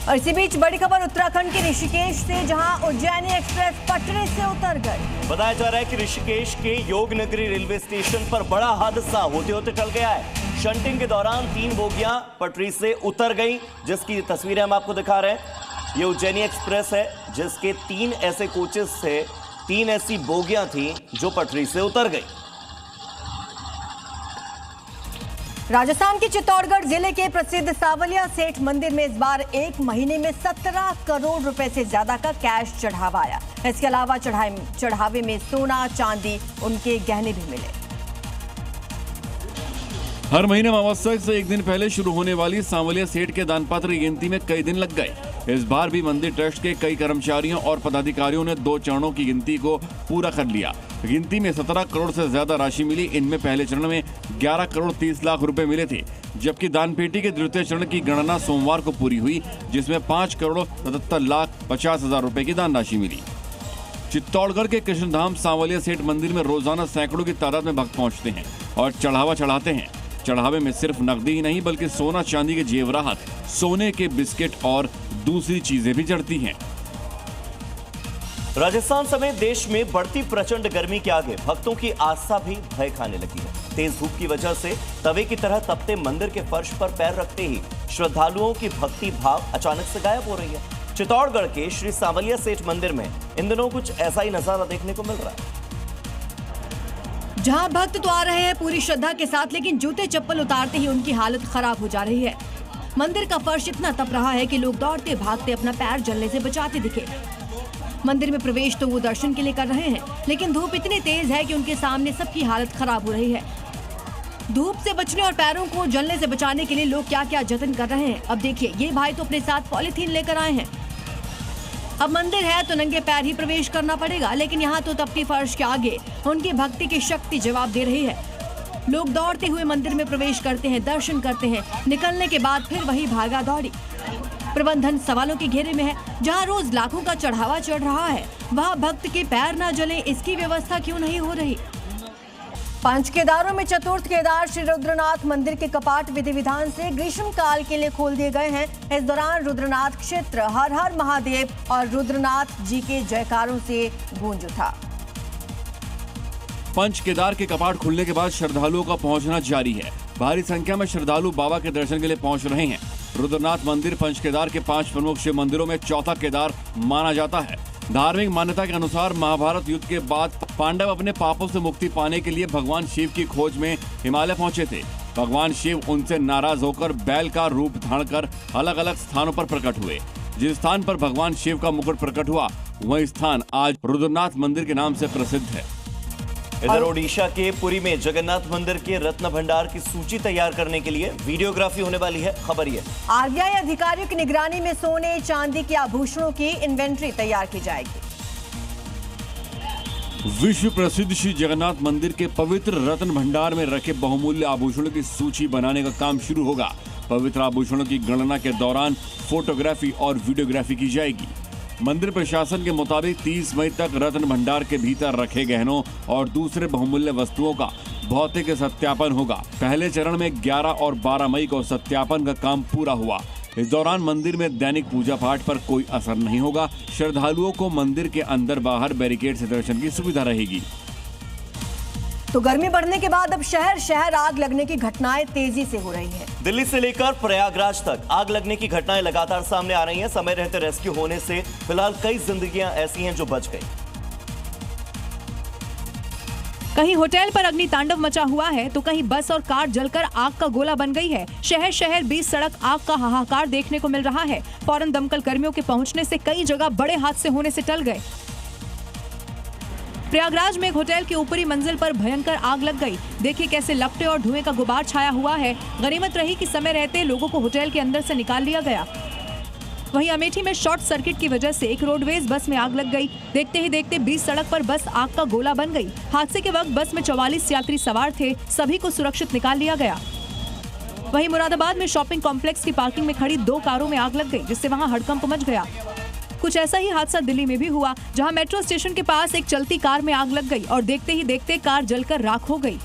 और इसी बीच बड़ी खबर उत्तराखंड के ऋषिकेश से, जहां उज्जैनी एक्सप्रेस पटरी से उतर गई। बताया जा रहा है कि ऋषिकेश के योगनगरी रेलवे स्टेशन पर बड़ा हादसा होते होते टल गया है। शंटिंग के दौरान 3 बोगियां पटरी से उतर गई, जिसकी तस्वीरें हम आपको दिखा रहे हैं। ये उज्जैनी एक्सप्रेस है, जिसके 3 ऐसे कोचेस थे, 3 ऐसी बोगियां थी जो पटरी से उतर गई। राजस्थान के चित्तौड़गढ़ जिले के प्रसिद्ध सांवलिया सेठ मंदिर में इस बार एक महीने में 17 करोड़ रुपए से ज्यादा का कैश चढ़ावा आया। इसके अलावा चढ़ावे में सोना, चांदी, उनके गहने भी मिले। हर महीने अमावस्या से एक दिन पहले शुरू होने वाली सांवलिया सेठ के दानपत्र की गिनती में कई दिन लग गए। इस बार भी मंदिर ट्रस्ट के कई कर्मचारियों और पदाधिकारियों ने 2 चरणों की गिनती को पूरा कर लिया। गिनती में 17 करोड़ से ज्यादा राशि मिली। इनमें पहले चरण में 11 करोड़ 30 लाख रुपए मिले थे, जबकि दान पेटी के द्वितीय चरण की गणना सोमवार को पूरी हुई, जिसमें 5 करोड़ 77 लाख 50 हजार रुपए की दान राशि मिली। चित्तौड़गढ़ के कृष्णधाम सांवलिया सेठ मंदिर में रोजाना सैकड़ों की तादाद में भक्त पहुंचते हैं और चढ़ावा चढ़ाते हैं। चढ़ावे में सिर्फ नकदी ही नहीं, बल्कि सोना चांदी के जेवरात, सोने के बिस्किट और दूसरी चीजें भी चढ़ती हैं। राजस्थान समेत देश में बढ़ती प्रचंड गर्मी के आगे भक्तों की आस्था भी भय खाने लगी है। तेज धूप की वजह से तवे की तरह तपते मंदिर के फर्श पर पैर रखते ही श्रद्धालुओं की भक्ति भाव अचानक से गायब हो रही है। चित्तौड़गढ़ के श्री सांवलिया सेठ मंदिर में इन दिनों कुछ ऐसा ही नजारा देखने को मिल रहा है, जहां भक्त तो आ रहे हैं पूरी श्रद्धा के साथ, लेकिन जूते चप्पल उतारते ही उनकी हालत खराब हो जा रही है। मंदिर का फर्श इतना तप रहा है कि लोग दौड़ते भागते अपना पैर जलने से बचाते दिखे। मंदिर में प्रवेश तो वो दर्शन के लिए कर रहे हैं, लेकिन धूप इतनी तेज है कि उनके सामने सबकी हालत खराब हो रही है। धूप से बचने और पैरों को जलने से बचाने के लिए लोग क्या क्या जतन कर रहे हैं। अब देखिए, ये भाई तो अपने साथ पॉलीथीन लेकर आए हैं। अब मंदिर है तो नंगे पैर ही प्रवेश करना पड़ेगा, लेकिन यहाँ तो तपती फर्श के आगे उनकी भक्ति की शक्ति जवाब दे रही है। लोग दौड़ते हुए मंदिर में प्रवेश करते हैं, दर्शन करते हैं, निकलने के बाद फिर वही भागा दौड़ी। प्रबंधन सवालों के घेरे में है। जहां रोज लाखों का चढ़ावा चढ़ रहा है, वहां भक्त के पैर न जले, इसकी व्यवस्था क्यों नहीं हो रही। पंच केदारों में चतुर्थ केदार श्री रुद्रनाथ मंदिर के कपाट विधि विधान से ग्रीष्म काल के लिए खोल दिए गए हैं। इस दौरान रुद्रनाथ क्षेत्र हर हर महादेव और रुद्रनाथ जी के जयकारों से गूंज उठा। पंच केदार के कपाट खुलने के बाद श्रद्धालुओं का पहुंचना जारी है। भारी संख्या में श्रद्धालु बाबा के दर्शन के लिए पहुंच रहे हैं। रुद्रनाथ मंदिर पंच केदार के 5 प्रमुख शिव मंदिरों में चौथा केदार माना जाता है। धार्मिक मान्यता के अनुसार महाभारत युद्ध के बाद पांडव अपने पापों से मुक्ति पाने के लिए भगवान शिव की खोज में हिमालय पहुंचे थे। भगवान शिव उनसे नाराज होकर बैल का रूप धारण कर अलग अलग स्थानों पर प्रकट हुए। जिस स्थान पर भगवान शिव का मुकुट प्रकट हुआ, वह स्थान आज रुद्रनाथ मंदिर के नाम से प्रसिद्ध है। इधर ओडिशा के पुरी में जगन्नाथ मंदिर के रत्न भंडार की सूची तैयार करने के लिए वीडियोग्राफी होने वाली है। खबर ये, आरबीआई अधिकारियों की निगरानी में सोने चांदी के आभूषणों की इन्वेंट्री तैयार की जाएगी। विश्व प्रसिद्ध श्री जगन्नाथ मंदिर के पवित्र रत्न भंडार में रखे बहुमूल्य आभूषणों की सूची बनाने का काम शुरू होगा। पवित्र आभूषणों की गणना के दौरान फोटोग्राफी और वीडियोग्राफी की जाएगी। मंदिर प्रशासन के मुताबिक 30 मई तक रत्न भंडार के भीतर रखे गहनों और दूसरे बहुमूल्य वस्तुओं का भौतिक सत्यापन होगा। पहले चरण में 11 और 12 मई को सत्यापन का काम पूरा हुआ। इस दौरान मंदिर में दैनिक पूजा पाठ पर कोई असर नहीं होगा। श्रद्धालुओं को मंदिर के अंदर बाहर बैरिकेड से दर्शन की सुविधा रहेगी। तो गर्मी बढ़ने के बाद अब शहर शहर आग लगने की घटनाएं तेजी से हो रही हैं। दिल्ली से लेकर प्रयागराज तक आग लगने की घटनाएं लगातार सामने आ रही हैं। समय रहते रेस्क्यू होने से फिलहाल कई जिंदगियां ऐसी हैं जो बच गई। कहीं होटल पर अग्नि तांडव मचा हुआ है, तो कहीं बस और कार जलकर आग का गोला बन गई है। शहर शहर बीच सड़क आग का हाहाकार देखने को मिल रहा है। फौरन दमकल कर्मियों के पहुंचने से कई जगह बड़े हादसे होने से टल गए। प्रयागराज में एक होटल की ऊपरी मंजिल पर भयंकर आग लग गई। देखिए कैसे लपटे और धुएं का गुबार छाया हुआ है। गनीमत रही कि समय रहते लोगों को होटल के अंदर से निकाल लिया गया। वहीं अमेठी में शॉर्ट सर्किट की वजह से एक रोडवेज बस में आग लग गई। देखते ही देखते बीच सड़क पर बस आग का गोला बन गई। हादसे के वक्त बस में 44 यात्री सवार थे, सभी को सुरक्षित निकाल लिया गया। वहीं मुरादाबाद में शॉपिंग कॉम्प्लेक्स की पार्किंग में खड़ी 2 कारों में आग लग गई, जिससे वहां हड़कंप मच गया। कुछ ऐसा ही हादसा दिल्ली में भी हुआ, जहां मेट्रो स्टेशन के पास एक चलती कार में आग लग गई और देखते ही देखते कार जलकर राख हो गई।